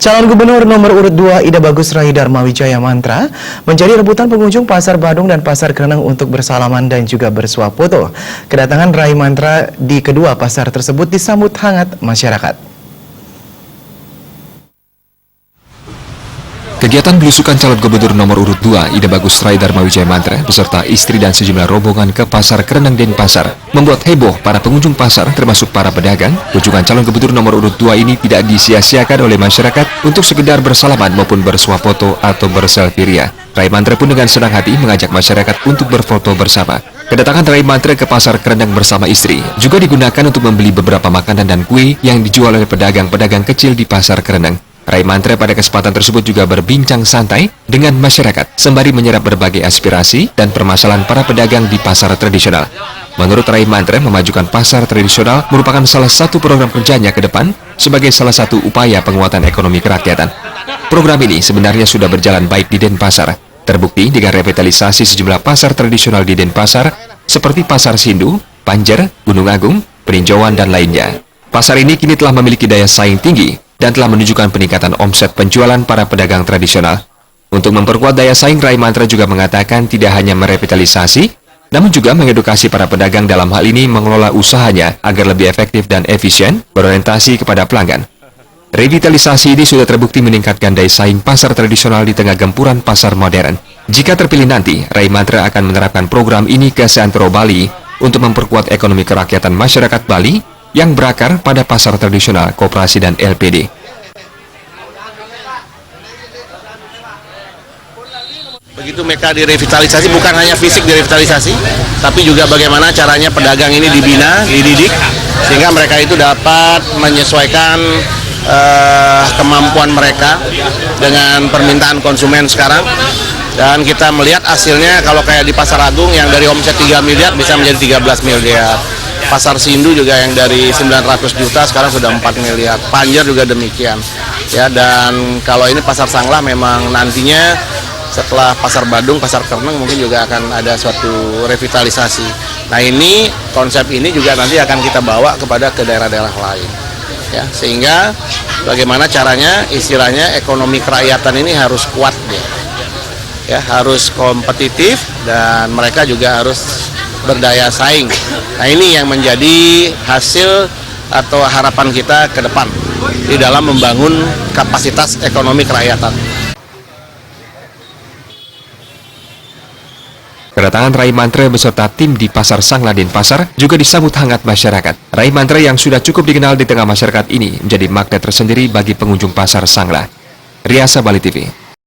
Calon Gubernur nomor urut 2 Ida Bagus Rai Dharma Wijaya Mantra menjadi rebutan pengunjung Pasar Badung dan Pasar Kereneng untuk bersalaman dan juga bersuap foto. Kedatangan Rai Mantra di kedua pasar tersebut disambut hangat masyarakat. Kegiatan belusukan calon gubernur nomor urut 2 Ida Bagus Rai Dharma Wijaya Mantra beserta istri dan sejumlah rombongan ke Pasar Kereneng Denpasar membuat heboh para pengunjung pasar termasuk para pedagang. Kunjungan calon gubernur nomor urut 2 ini tidak disia-siakan oleh masyarakat untuk sekedar bersalaman maupun bersuap foto atau berselfie ria. Rai Mantra pun dengan senang hati mengajak masyarakat untuk berfoto bersama. Kedatangan Rai Mantra ke Pasar Kereneng bersama istri juga digunakan untuk membeli beberapa makanan dan kue yang dijual oleh pedagang-pedagang kecil di Pasar Kereneng. Rai Mantra pada kesempatan tersebut juga berbincang santai dengan masyarakat sembari menyerap berbagai aspirasi dan permasalahan para pedagang di pasar tradisional. Menurut Rai Mantra, memajukan pasar tradisional merupakan salah satu program kerjanya ke depan sebagai salah satu upaya penguatan ekonomi kerakyatan. Program ini sebenarnya sudah berjalan baik di Denpasar, terbukti dengan revitalisasi sejumlah pasar tradisional di Denpasar seperti Pasar Sindu, Panjer, Gunung Agung, Peninjauan, dan lainnya. Pasar ini kini telah memiliki daya saing tinggi dan telah menunjukkan peningkatan omset penjualan para pedagang tradisional. Untuk memperkuat daya saing, Rai Mantra juga mengatakan tidak hanya merevitalisasi, namun juga mengedukasi para pedagang dalam hal ini mengelola usahanya agar lebih efektif dan efisien berorientasi kepada pelanggan. Revitalisasi ini sudah terbukti meningkatkan daya saing pasar tradisional di tengah gempuran pasar modern. Jika terpilih nanti, Rai Mantra akan menerapkan program ini ke seantero Bali untuk memperkuat ekonomi kerakyatan masyarakat Bali yang berakar pada pasar tradisional, koperasi, dan LPD. Begitu mereka direvitalisasi, bukan hanya fisik direvitalisasi, tapi juga bagaimana caranya pedagang ini dibina, dididik, sehingga mereka itu dapat menyesuaikan kemampuan mereka dengan permintaan konsumen sekarang. Dan kita melihat hasilnya kalau kayak di Pasar Agung yang dari omset 3 miliar bisa menjadi 13 miliar. Pasar Sindu juga yang dari 900 juta sekarang sudah 4 miliar. Panjer juga demikian. Ya, dan kalau ini Pasar Sanglah memang nantinya setelah Pasar Badung, Pasar Kereneng mungkin juga akan ada suatu revitalisasi. Nah, ini konsep ini juga nanti akan kita bawa ke daerah-daerah lain. Ya, sehingga bagaimana caranya istilahnya ekonomi kerakyatan ini harus kuat dia. Ya, harus kompetitif dan mereka juga harus berdaya saing. Nah, ini yang menjadi hasil atau harapan kita ke depan di dalam membangun kapasitas ekonomi kerakyatan. Kedatangan Rai Mantra beserta tim di Pasar Sanglah Denpasar juga disambut hangat masyarakat. Rai Mantra yang sudah cukup dikenal di tengah masyarakat ini menjadi magnet tersendiri bagi pengunjung Pasar Sanglah. Riasa Bali TV.